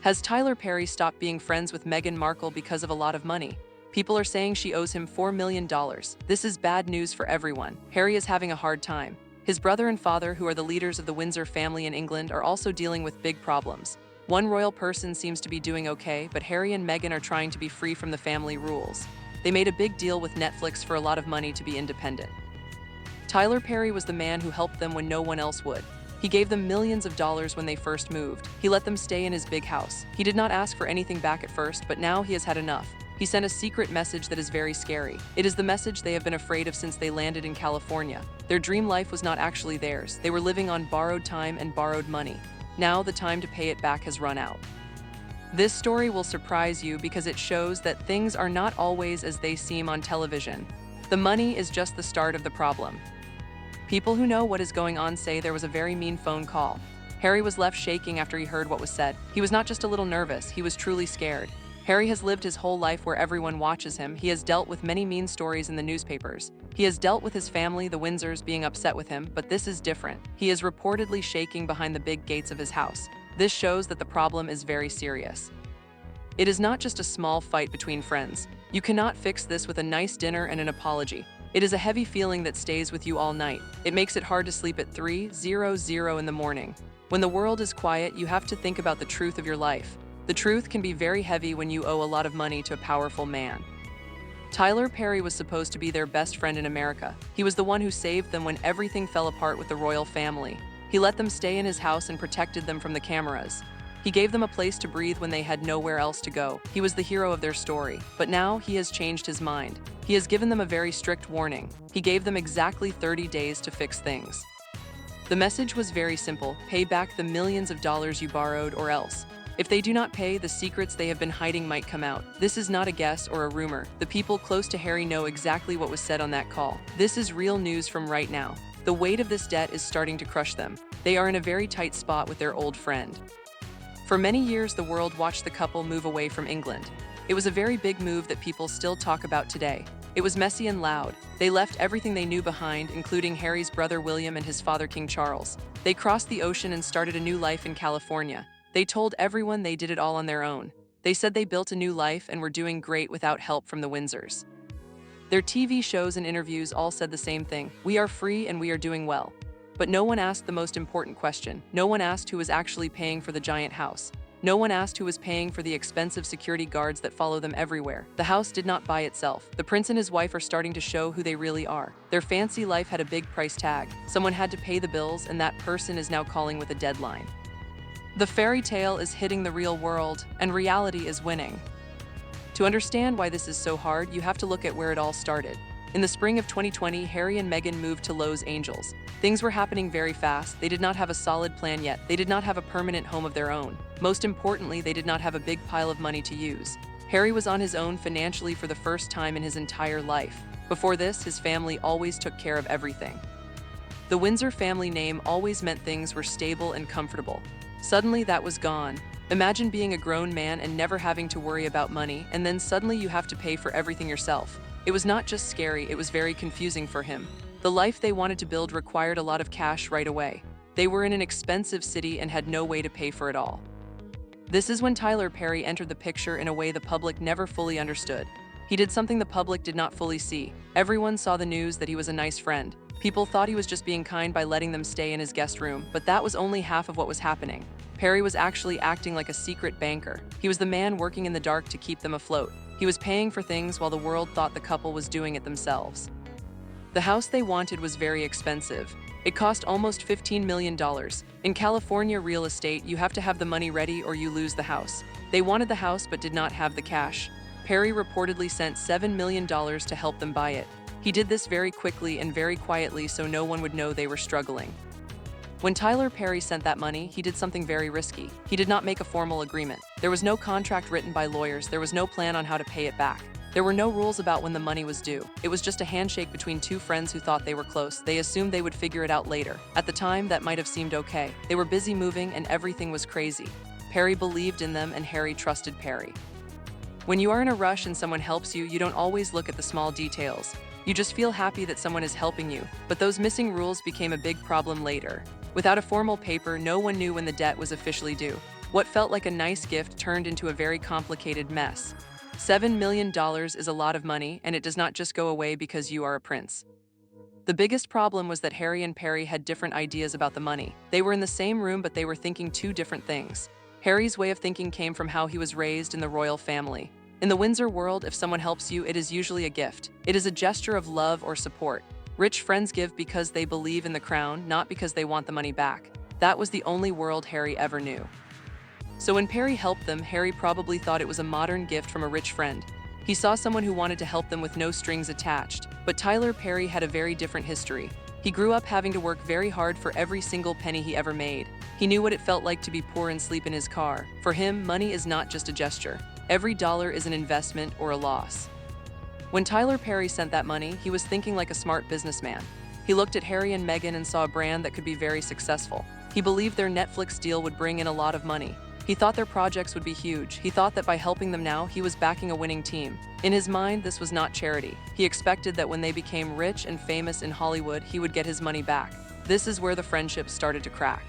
Has Tyler Perry stopped being friends with Meghan Markle because of a lot of money? People are saying she owes him $4 million. This is bad news for everyone. Harry is having a hard time. His brother and father, who are the leaders of the Windsor family in England, are also dealing with big problems. One royal person seems to be doing okay, but Harry and Meghan are trying to be free from the family rules. They made a big deal with Netflix for a lot of money to be independent. Tyler Perry was the man who helped them when no one else would. He gave them millions of dollars when they first moved. He let them stay in his big house. He did not ask for anything back at first, but now he has had enough. He sent a secret message that is very scary. It is the message they have been afraid of since they landed in California. Their dream life was not actually theirs. They were living on borrowed time and borrowed money. Now the time to pay it back has run out. This story will surprise you because it shows that things are not always as they seem on television. The money is just the start of the problem. People who know what is going on say there was a very mean phone call. Harry was left shaking after he heard what was said. He was not just a little nervous, he was truly scared. Harry has lived his whole life where everyone watches him. He has dealt with many mean stories in the newspapers. He has dealt with his family, the Windsors, being upset with him, but this is different. He is reportedly shaking behind the big gates of his house. This shows that the problem is very serious. It is not just a small fight between friends. You cannot fix this with a nice dinner and an apology. It is a heavy feeling that stays with you all night. It makes it hard to sleep at 3:00 in the morning. When the world is quiet, you have to think about the truth of your life. The truth can be very heavy when you owe a lot of money to a powerful man. Tyler Perry was supposed to be their best friend in America. He was the one who saved them when everything fell apart with the royal family. He let them stay in his house and protected them from the cameras. He gave them a place to breathe when they had nowhere else to go. He was the hero of their story. But now he has changed his mind. He has given them a very strict warning. He gave them exactly 30 days to fix things. The message was very simple: pay back the millions of dollars you borrowed, or else. If they do not pay, the secrets they have been hiding might come out. This is not a guess or a rumor. The people close to Harry know exactly what was said on that call. This is real news from right now. The weight of this debt is starting to crush them. They are in a very tight spot with their old friend. For many years, the world watched the couple move away from England. It was a very big move that people still talk about today. It was messy and loud. They left everything they knew behind, including Harry's brother William and his father King Charles. They crossed the ocean and started a new life in California. They told everyone they did it all on their own. They said they built a new life and were doing great without help from the Windsors. Their TV shows and interviews all said the same thing: we are free and we are doing well. But no one asked the most important question. No one asked who was actually paying for the giant house. No one asked who was paying for the expensive security guards that follow them everywhere. The house did not buy itself. The prince and his wife are starting to show who they really are. Their fancy life had a big price tag. Someone had to pay the bills, and that person is now calling with a deadline. The fairy tale is hitting the real world, and reality is winning. To understand why this is so hard, you have to look at where it all started. In the spring of 2020, Harry and Meghan moved to Los Angeles. Things were happening very fast. They did not have a solid plan yet. They did not have a permanent home of their own. Most importantly, they did not have a big pile of money to use. Harry was on his own financially for the first time in his entire life. Before this, his family always took care of everything. The Windsor family name always meant things were stable and comfortable. Suddenly, that was gone. Imagine being a grown man and never having to worry about money, and then suddenly you have to pay for everything yourself. It was not just scary, it was very confusing for him. The life they wanted to build required a lot of cash right away. They were in an expensive city and had no way to pay for it all. This is when Tyler Perry entered the picture in a way the public never fully understood. He did something the public did not fully see. Everyone saw the news that he was a nice friend. People thought he was just being kind by letting them stay in his guest room, but that was only half of what was happening. Perry was actually acting like a secret banker. He was the man working in the dark to keep them afloat. He was paying for things while the world thought the couple was doing it themselves. The house they wanted was very expensive. It cost almost $15 million. In California real estate, you have to have the money ready or you lose the house. They wanted the house but did not have the cash. Perry reportedly sent $7 million to help them buy it. He did this very quickly and very quietly so no one would know they were struggling. When Tyler Perry sent that money, he did something very risky. He did not make a formal agreement. There was no contract written by lawyers. There was no plan on how to pay it back. There were no rules about when the money was due. It was just a handshake between two friends who thought they were close. They assumed they would figure it out later. At the time, that might have seemed okay. They were busy moving and everything was crazy. Perry believed in them and Harry trusted Perry. When you are in a rush and someone helps you, you don't always look at the small details. You just feel happy that someone is helping you. But those missing rules became a big problem later. Without a formal paper, no one knew when the debt was officially due. What felt like a nice gift turned into a very complicated mess. $7 million is a lot of money, and it does not just go away because you are a prince. The biggest problem was that Harry and Perry had different ideas about the money. They were in the same room, but they were thinking two different things. Harry's way of thinking came from how he was raised in the royal family. In the Windsor world, if someone helps you, it is usually a gift. It is a gesture of love or support. Rich friends give because they believe in the crown, not because they want the money back. That was the only world Harry ever knew. So when Perry helped them, Harry probably thought it was a modern gift from a rich friend. He saw someone who wanted to help them with no strings attached. But Tyler Perry had a very different history. He grew up having to work very hard for every single penny he ever made. He knew what it felt like to be poor and sleep in his car. For him, money is not just a gesture. Every dollar is an investment or a loss. When Tyler Perry sent that money, he was thinking like a smart businessman. He looked at Harry and Meghan and saw a brand that could be very successful. He believed their Netflix deal would bring in a lot of money. He thought their projects would be huge. He thought that by helping them now, he was backing a winning team. In his mind, this was not charity. He expected that when they became rich and famous in Hollywood, he would get his money back. This is where the friendship started to crack.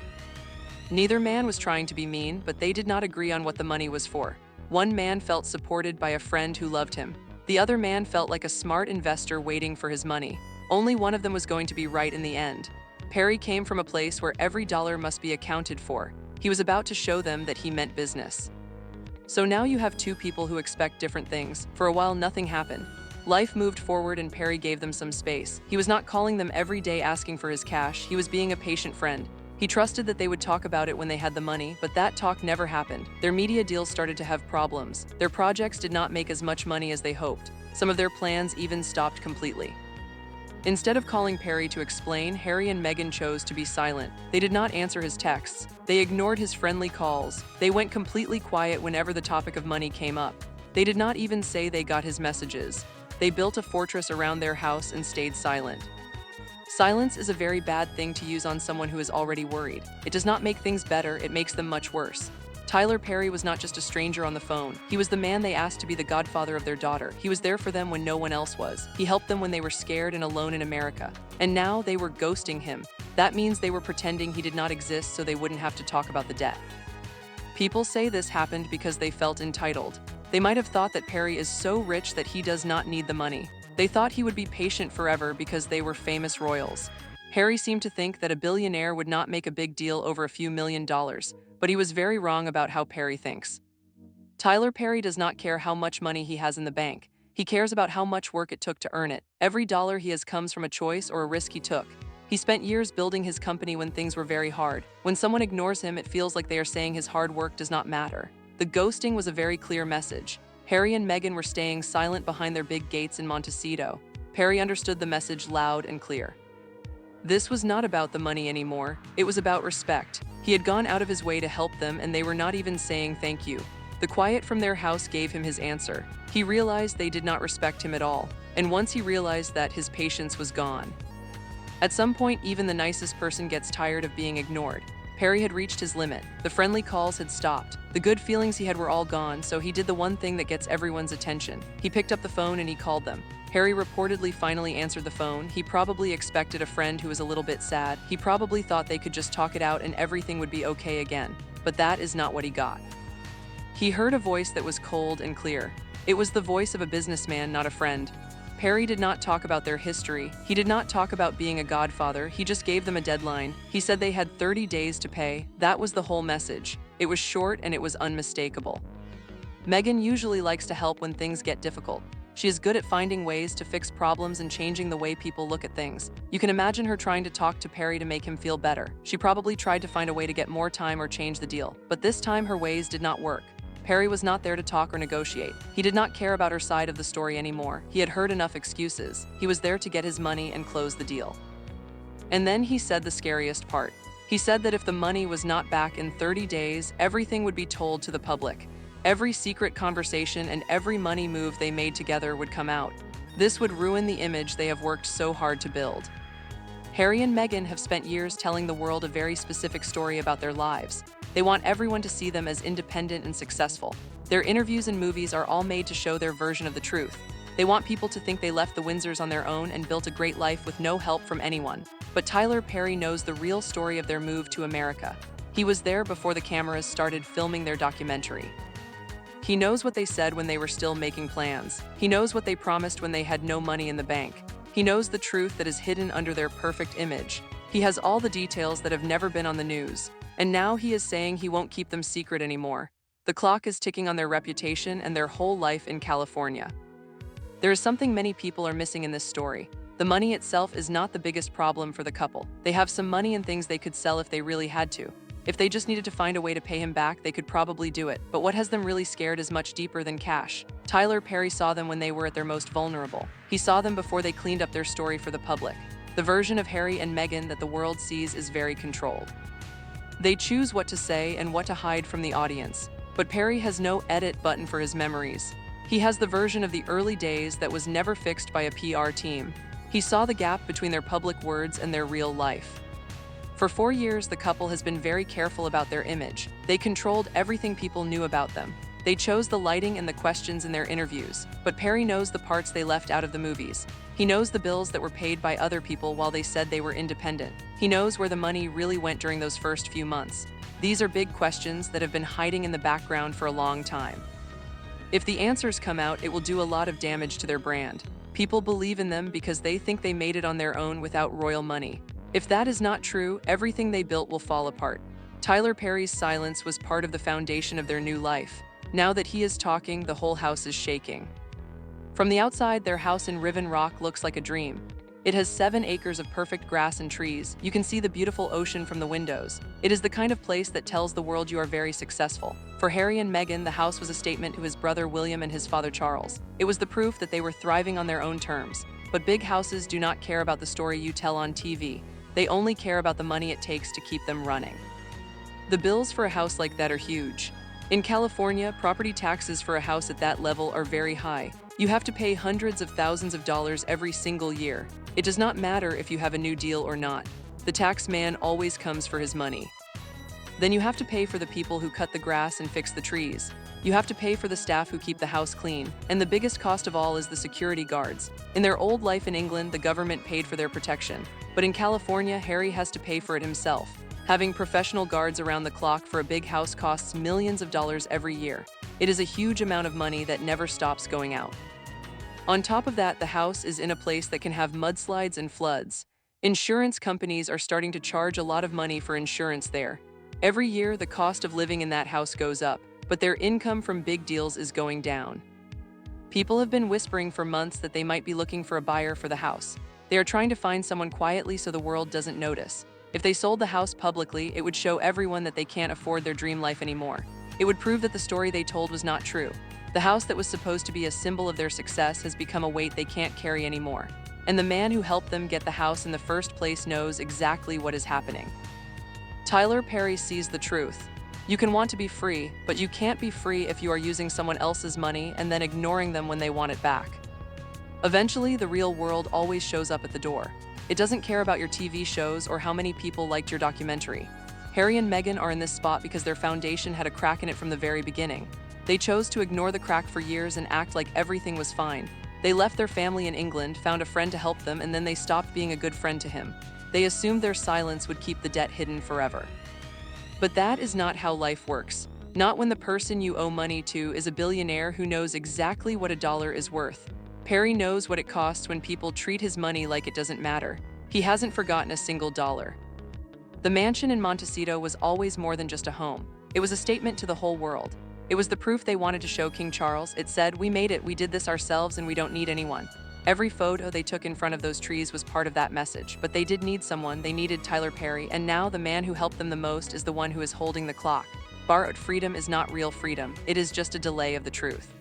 Neither man was trying to be mean, but they did not agree on what the money was for. One man felt supported by a friend who loved him. The other man felt like a smart investor waiting for his money. Only one of them was going to be right in the end. Perry came from a place where every dollar must be accounted for. He was about to show them that he meant business. So now you have two people who expect different things. For a while, nothing happened. Life moved forward and Perry gave them some space. He was not calling them every day asking for his cash. He was being a patient friend. He trusted that they would talk about it when they had the money, but that talk never happened. Their media deals started to have problems. Their projects did not make as much money as they hoped. Some of their plans even stopped completely. Instead of calling Perry to explain, Harry and Meghan chose to be silent. They did not answer his texts. They ignored his friendly calls. They went completely quiet whenever the topic of money came up. They did not even say they got his messages. They built a fortress around their house and stayed silent. Silence is a very bad thing to use on someone who is already worried. It does not make things better, it makes them much worse. Tyler Perry was not just a stranger on the phone. He was the man they asked to be the godfather of their daughter. He was there for them when no one else was. He helped them when they were scared and alone in America. And now they were ghosting him. That means they were pretending he did not exist so they wouldn't have to talk about the debt. People say this happened because they felt entitled. They might have thought that Perry is so rich that he does not need the money. They thought he would be patient forever because they were famous royals. Harry seemed to think that a billionaire would not make a big deal over a few $1,000,000, but he was very wrong about how Perry thinks. Tyler Perry does not care how much money he has in the bank. He cares about how much work it took to earn it. Every dollar he has comes from a choice or a risk he took. He spent years building his company when things were very hard. When someone ignores him, it feels like they are saying his hard work does not matter. The ghosting was a very clear message. Harry and Meghan were staying silent behind their big gates in Montecito. Perry understood the message loud and clear. This was not about the money anymore. It was about respect. He had gone out of his way to help them, and they were not even saying thank you. The quiet from their house gave him his answer. He realized they did not respect him at all, and once he realized that, his patience was gone. At some point, even the nicest person gets tired of being ignored. Perry had reached his limit. The friendly calls had stopped. The good feelings he had were all gone, so he did the one thing that gets everyone's attention. He picked up the phone and he called them. Harry reportedly finally answered the phone. He probably expected a friend who was a little bit sad. He probably thought they could just talk it out and everything would be okay again. But that is not what he got. He heard a voice that was cold and clear. It was the voice of a businessman, not a friend. Perry did not talk about their history. He did not talk about being a godfather. He just gave them a deadline. He said they had 30 days to pay. That was the whole message. It was short and it was unmistakable. Meghan usually likes to help when things get difficult. She is good at finding ways to fix problems and changing the way people look at things. You can imagine her trying to talk to Perry to make him feel better. She probably tried to find a way to get more time or change the deal. But this time her ways did not work. Perry was not there to talk or negotiate. He did not care about her side of the story anymore. He had heard enough excuses. He was there to get his money and close the deal. And then he said the scariest part. He said that if the money was not back in 30 days, everything would be told to the public. Every secret conversation and every money move they made together would come out. This would ruin the image they have worked so hard to build. Harry and Meghan have spent years telling the world a very specific story about their lives. They want everyone to see them as independent and successful. Their interviews and movies are all made to show their version of the truth. They want people to think they left the Windsors on their own and built a great life with no help from anyone. But Tyler Perry knows the real story of their move to America. He was there before the cameras started filming their documentary. He knows what they said when they were still making plans. He knows what they promised when they had no money in the bank. He knows the truth that is hidden under their perfect image. He has all the details that have never been on the news. And now he is saying he won't keep them secret anymore. The clock is ticking on their reputation and their whole life in California. There is something many people are missing in this story. The money itself is not the biggest problem for the couple. They have some money and things they could sell if they really had to. If they just needed to find a way to pay him back, they could probably do it. But what has them really scared is much deeper than cash. Tyler Perry saw them when they were at their most vulnerable. He saw them before they cleaned up their story for the public. The version of Harry and Meghan that the world sees is very controlled. They choose what to say and what to hide from the audience. But Perry has no edit button for his memories. He has the version of the early days that was never fixed by a PR team. He saw the gap between their public words and their real life. For 4 years, the couple has been very careful about their image. They controlled everything people knew about them. They chose the lighting and the questions in their interviews. But Perry knows the parts they left out of the movies. He knows the bills that were paid by other people while they said they were independent. He knows where the money really went during those first few months. These are big questions that have been hiding in the background for a long time. If the answers come out, it will do a lot of damage to their brand. People believe in them because they think they made it on their own without royal money. If that is not true, everything they built will fall apart. Tyler Perry's silence was part of the foundation of their new life. Now that he is talking, the whole house is shaking. From the outside, their house in Riven Rock looks like a dream. It has 7 acres of perfect grass and trees. You can see the beautiful ocean from the windows. It is the kind of place that tells the world you are very successful. For Harry and Meghan, the house was a statement to his brother William and his father Charles. It was the proof that they were thriving on their own terms. But big houses do not care about the story you tell on TV. They only care about the money it takes to keep them running. The bills for a house like that are huge. In California, property taxes for a house at that level are very high. You have to pay hundreds of thousands of dollars every single year. It does not matter if you have a new deal or not. The tax man always comes for his money. Then you have to pay for the people who cut the grass and fix the trees. You have to pay for the staff who keep the house clean. And the biggest cost of all is the security guards. In their old life in England, the government paid for their protection. But in California, Harry has to pay for it himself. Having professional guards around the clock for a big house costs millions of dollars every year. It is a huge amount of money that never stops going out. On top of that, the house is in a place that can have mudslides and floods. Insurance companies are starting to charge a lot of money for insurance there. Every year, the cost of living in that house goes up, but their income from big deals is going down. People have been whispering for months that they might be looking for a buyer for the house. They are trying to find someone quietly so the world doesn't notice. If they sold the house publicly, it would show everyone that they can't afford their dream life anymore. It would prove that the story they told was not true. The house that was supposed to be a symbol of their success has become a weight they can't carry anymore. And the man who helped them get the house in the first place knows exactly what is happening. Tyler Perry sees the truth. You can want to be free, but you can't be free if you are using someone else's money and then ignoring them when they want it back. Eventually, the real world always shows up at the door. It doesn't care about your TV shows or how many people liked your documentary. Harry and Meghan are in this spot because their foundation had a crack in it from the very beginning. They chose to ignore the crack for years and act like everything was fine. They left their family in England, found a friend to help them, and then they stopped being a good friend to him. They assumed their silence would keep the debt hidden forever. But that is not how life works. Not when the person you owe money to is a billionaire who knows exactly what a dollar is worth. Perry knows what it costs when people treat his money like it doesn't matter. He hasn't forgotten a single dollar. The mansion in Montecito was always more than just a home. It was a statement to the whole world. It was the proof they wanted to show King Charles. It said, "We made it, we did this ourselves, and we don't need anyone." Every photo they took in front of those trees was part of that message, but they did need someone. They needed Tyler Perry, and now the man who helped them the most is the one who is holding the clock. Borrowed freedom is not real freedom. It is just a delay of the truth.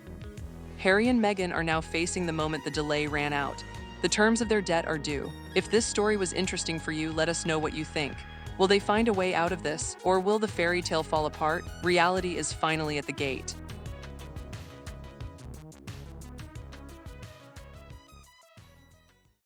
Harry and Meghan are now facing the moment the delay ran out. The terms of their debt are due. If this story was interesting for you, let us know what you think. Will they find a way out of this, or will the fairy tale fall apart? Reality is finally at the gate.